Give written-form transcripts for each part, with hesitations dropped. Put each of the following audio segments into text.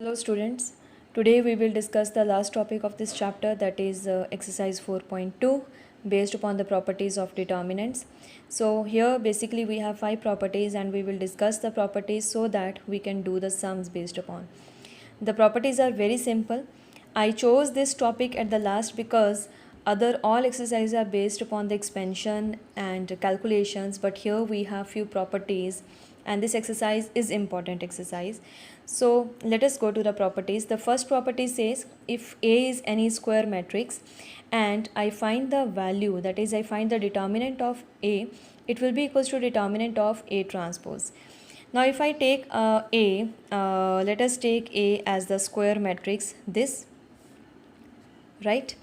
Hello students, today we will discuss the last topic of this chapter, that is exercise 4.2 based upon the properties of determinants. So here basically we have 5 properties and we will discuss the properties so that we can do the sums based upon. The properties are very simple. I chose this topic at the last because other all exercises are based upon the expansion and calculations, but here we have few properties and this exercise is important exercise. So let us go to the properties. The first property says if A is any square matrix and I find the value, that is I find the determinant of A, it will be equals to determinant of A transpose. Now if I take let us take A as the square matrix, this, right?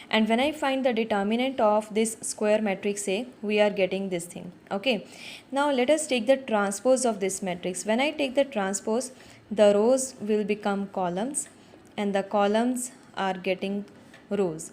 And when I find the determinant of this square matrix A, we are getting this thing. Okay, now let us take the transpose of this matrix. When I take the transpose, the rows will become columns and the columns are getting rows,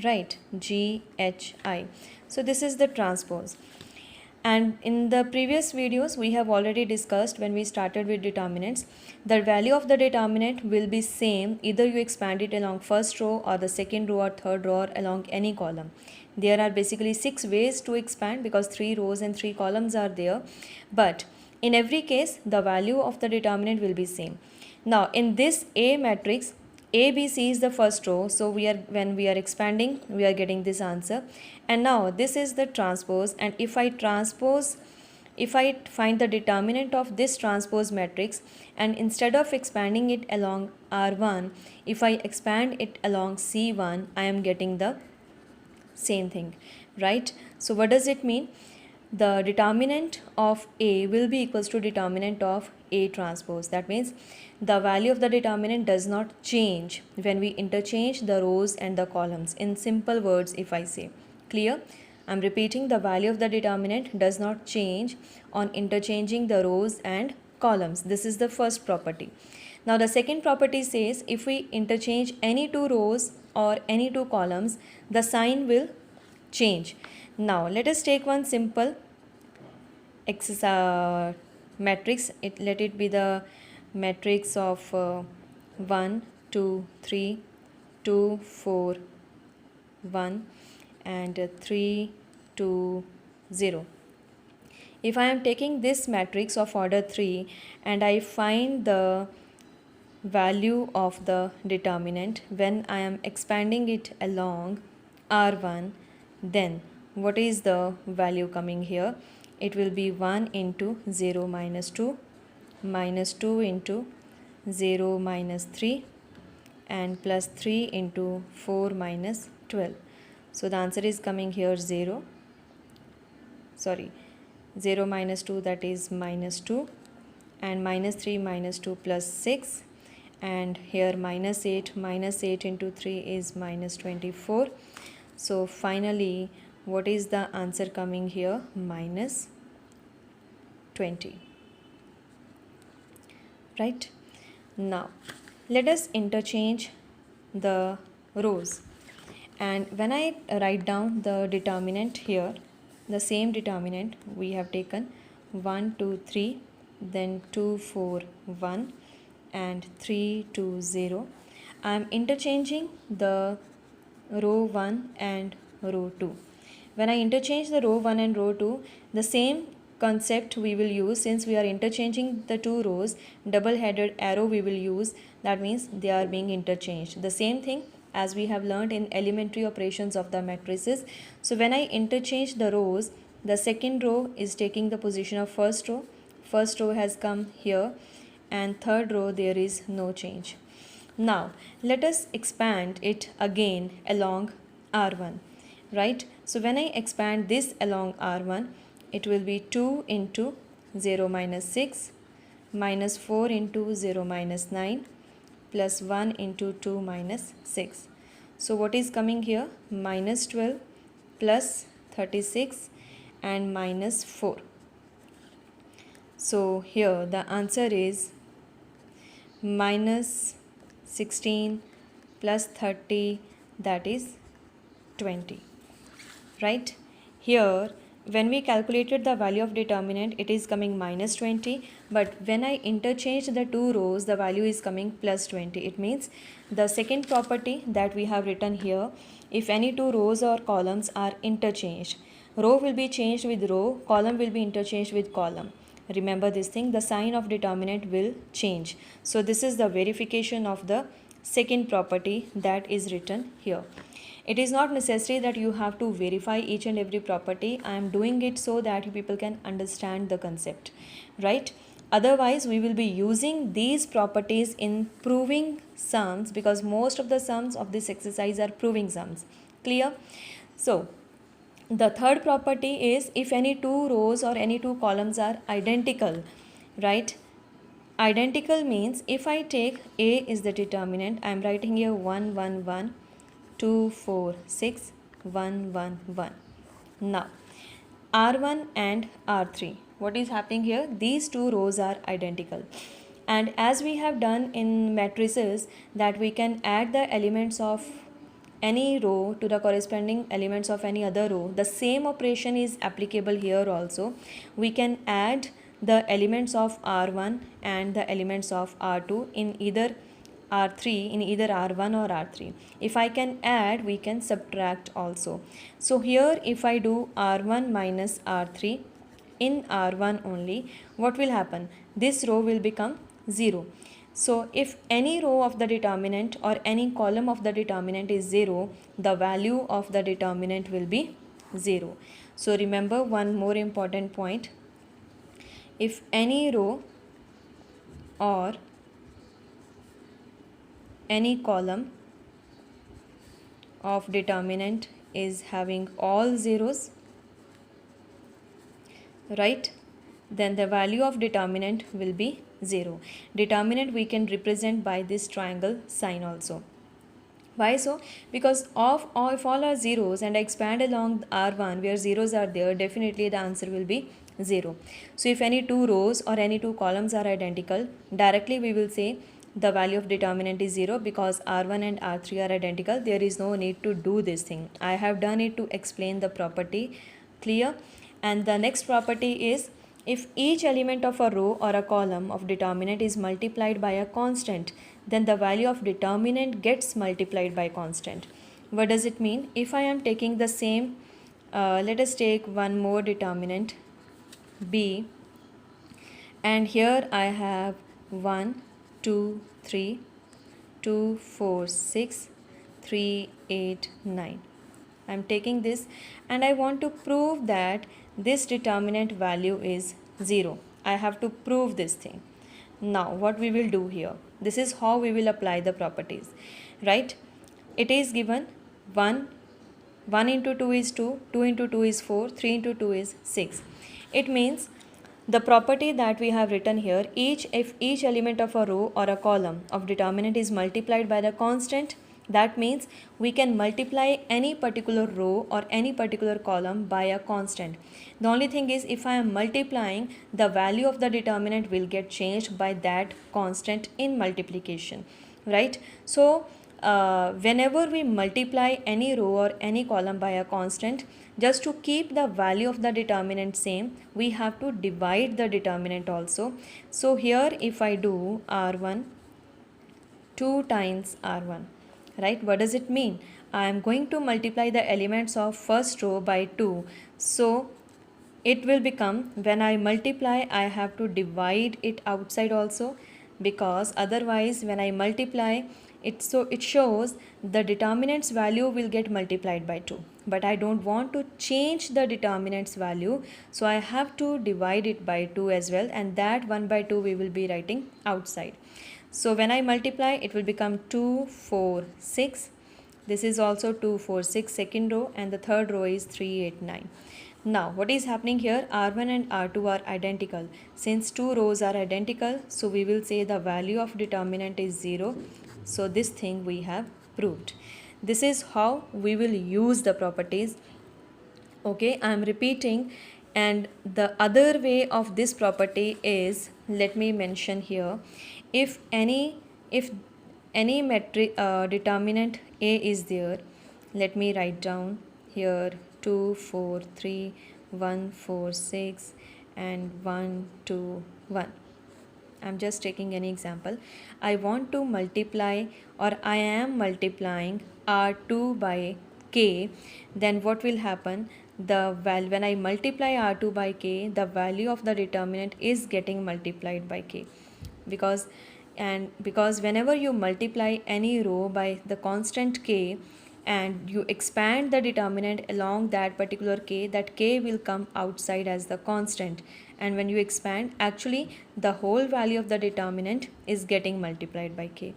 right? G, H, I. So this is the transpose. And in the previous videos we have already discussed, when we started with determinants, the value of the determinant will be same either you expand it along first row or the second row or third row or along any column. There are basically 6 ways to expand because 3 rows and 3 columns are there, but in every case the value of the determinant will be same. Now in this A matrix, ABC is the first row, so when we are expanding we are getting this answer. And now this is the transpose, and if I find the determinant of this transpose matrix and instead of expanding it along R1, if I expand it along C1, I am getting the same thing, right? So what does it mean? The determinant of A will be equals to determinant of A transpose. That means the value of the determinant does not change when we interchange the rows and the columns. In simple words, if I say, clear? I'm repeating, the value of the determinant does not change on interchanging the rows and columns. This is the first property. Now the second property says if we interchange any 2 rows or any 2 columns, the sign will change. Now let us take one simple matrix. Let it be the matrix of 1, 2, 3, 2, 4, 1 and 3, 2, 0. If I am taking this matrix of order 3 and I find the value of the determinant when I am expanding it along R1, then what is the value coming here? It will be 1 into 0 minus 2 into 0 minus 3 and plus 3 into 4 minus 12. So the answer is coming here 0 minus 2, that is minus 2, and minus 3 minus 2 plus 6, and here minus 8 into 3 is minus 24. So finally what is the answer coming here? Minus 20, right? Now let us interchange the rows, and when I write down the determinant here, the same determinant we have taken 1, 2, 3, then 2, 4, 1 and 3, 2, 0. I am interchanging the row 1 and row 2. When I interchange the row 1 and row 2, the same concept we will use. Since we are interchanging the 2 rows, double-headed arrow we will use. That means they are being interchanged. The same thing as we have learned in elementary operations of the matrices. So when I interchange the rows, the second row is taking the position of first row. First row has come here and third row there is no change. Now let us expand it again along R1, right? So when I expand this along R1, it will be 2 into 0 minus 6 minus 4 into 0 minus 9 plus 1 into 2 minus 6. So what is coming here? Minus 12 plus 36 and minus 4. So here the answer is minus 16 plus 30, that is 20, right? Here when we calculated the value of determinant, it is coming minus 20, but when I interchange the two rows, the value is coming plus 20. It means the second property that we have written here, if any two rows or columns are interchanged, row will be changed with row, column will be interchanged with column. Remember this thing, the sign of determinant will change. So this is the verification of the second property that is written here. It is not necessary that you have to verify each and every property. I am doing it so that you people can understand the concept, right? Otherwise, we will be using these properties in proving sums, because most of the sums of this exercise are proving sums. Clear? So, the third property is if any two rows or any two columns are identical, right? Identical means if I take A is the determinant, I am writing here 1 1 1 2 4 6 1 1 1. Now R1 and R3, what is happening here? These two rows are identical, and as we have done in matrices that we can add the elements of any row to the corresponding elements of any other row, the same operation is applicable here also. We can add the elements of R1 and the elements of R2 in either R3, in either R1 or R3. If I can add, we can subtract also. So here if I do R1 minus R3 in R1 only, what will happen? This row will become 0. So if any row of the determinant or any column of the determinant is 0, the value of the determinant will be 0. So remember one more important point. If any row or any column of determinant is having all zeros, right, then the value of determinant will be 0. Determinant we can represent by this triangle sign also. Why so? Because if all are zeros and I expand along R1 where zeros are there, definitely the answer will be 0. So if any two rows or any two columns are identical, directly we will say the value of determinant is 0, because R1 and R3 are identical. There is no need to do this thing. I have done it to explain the property. Clear? And the next property is if each element of a row or a column of determinant is multiplied by a constant, then the value of determinant gets multiplied by constant. What does it mean? If I am taking the same, let us take one more determinant B, and here I have 1 2 3 2 4 6 3 8 9. I am taking this and I want to prove that this determinant value is 0. I have to prove this thing. Now what we will do here, this is how we will apply the properties, right? It is given 1 into 2 is 2, 2 into 2 is 4, 3 into 2 is 6. It means the property that we have written here, if each element of a row or a column of determinant is multiplied by the constant, that means we can multiply any particular row or any particular column by a constant. The only thing is if I am multiplying, the value of the determinant will get changed by that constant in multiplication, right? So whenever we multiply any row or any column by a constant, just to keep the value of the determinant same, we have to divide the determinant also. So here if I do R1 2 times R1, right, what does it mean? I am going to multiply the elements of first row by 2. So it will become, when I multiply, I have to divide it outside also, because otherwise when I multiply it, so it shows the determinant's value will get multiplied by 2, but I don't want to change the determinant's value, so I have to divide it by 2 as well, and that 1 by 2 we will be writing outside. So when I multiply, it will become 2 4 6. This is also 2 4 6 second row, and the third row is 3 8 9. Now what is happening here? R1 and R2 are identical. Since two rows are identical, so we will say the value of determinant is 0. So this thing we have proved. This is how we will use the properties. Okay, I am repeating, and the other way of this property is, let me mention here, if any determinant A is there, let me write down here 2 4 3 1 4 6 and 1 2 1. I'm just taking any example. I want to multiply, or I am multiplying R2 by K. Then what will happen? When I multiply R2 by K, the value of the determinant is getting multiplied by K, because whenever you multiply any row by the constant K and you expand the determinant along that particular K, that K will come outside as the constant, and when you expand, actually the whole value of the determinant is getting multiplied by K,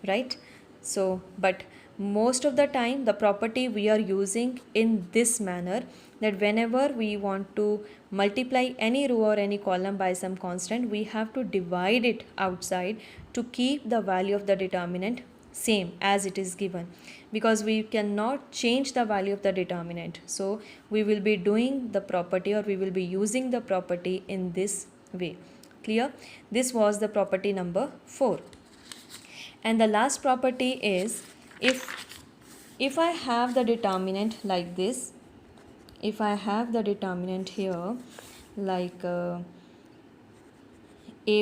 right? So but most of the time the property we are using in this manner, that whenever we want to multiply any row or any column by some constant, we have to divide it outside to keep the value of the determinant same as it is given, because we cannot change the value of the determinant. So we will be doing the property, or we will be using the property in this way. Clear? This was the property number 4. And the last property is, if I have the determinant like this, if I have the determinant here like a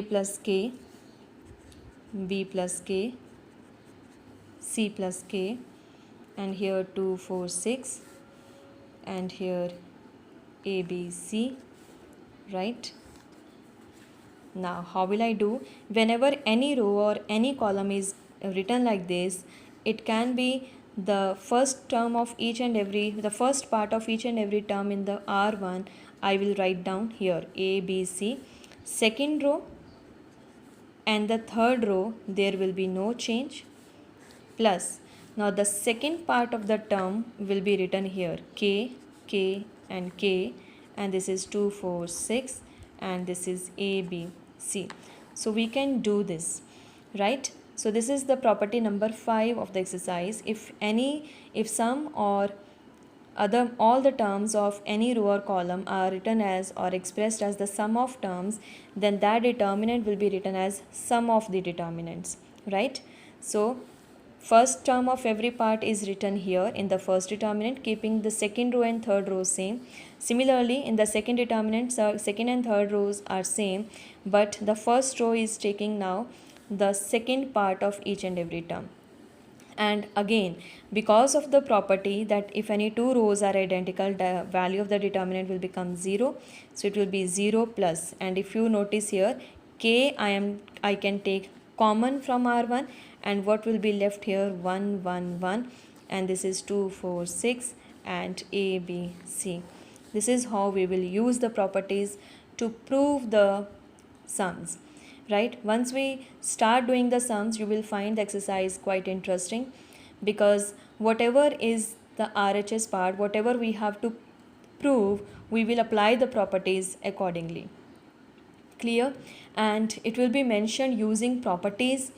plus k, b plus k, c plus k, and here 2 4 6, and here a b c, right? Now how will I do? Whenever any row or any column is written like this, it can be the first term of each and every, the first part of each and every term in the R1 I will write down here A, B, C. Second row and the third row there will be no change, plus now the second part of the term will be written here K, K and K, and this is 2 4 6, and this is A, B, C. So we can do this, right? So this is the property number 5 of the exercise. If some or other, all the terms of any row or column are written as or expressed as the sum of terms, then that determinant will be written as sum of the determinants, right? So first term of every part is written here in the first determinant, keeping the second row and third row same. Similarly, in the second determinant, second and third rows are same, but the first row is taking now the second part of each and every term. And again, because of the property that if any two rows are identical, the value of the determinant will become 0. So it will be 0 plus, and if you notice here, K I can take common from R1, and what will be left here? 1 1 1, and this is 2 4 6 and A, B, C. This is how we will use the properties to prove the sums, right? Once we start doing the sums, you will find the exercise quite interesting, because whatever is the RHS part, whatever we have to prove, we will apply the properties accordingly. Clear? And it will be mentioned using properties,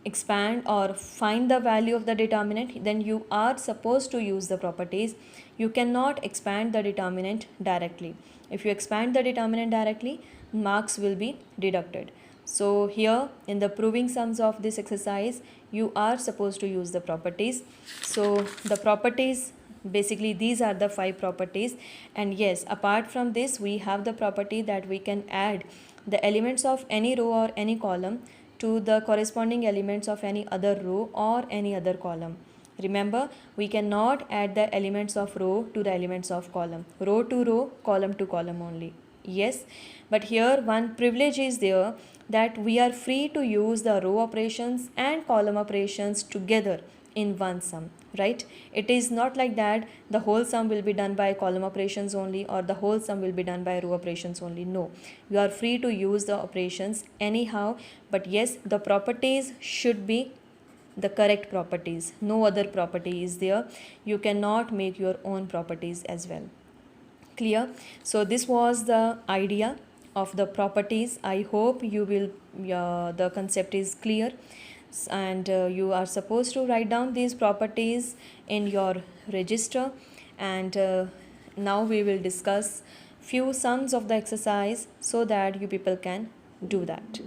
expand or find the value of the determinant, then you are supposed to use the properties. You cannot expand the determinant directly. If you expand the determinant directly, marks will be deducted. So here in the proving sums of this exercise, you are supposed to use the properties. So the properties, basically these are the 5 properties, and yes, apart from this we have the property that we can add the elements of any row or any column to the corresponding elements of any other row or any other column. Remember, we cannot add the elements of row to the elements of column, row to row, column to column only. Yes, but here one privilege is there, that we are free to use the row operations and column operations together in one sum, right? It is not like that the whole sum will be done by column operations only, or the whole sum will be done by row operations only. No, you are free to use the operations anyhow, but yes, the properties should be the correct properties. No other property is there. You cannot make your own properties as well. Clear? So this was the idea of the properties. I hope you will the concept is clear, and you are supposed to write down these properties in your register. And now we will discuss few sums of the exercise so that you people can do that.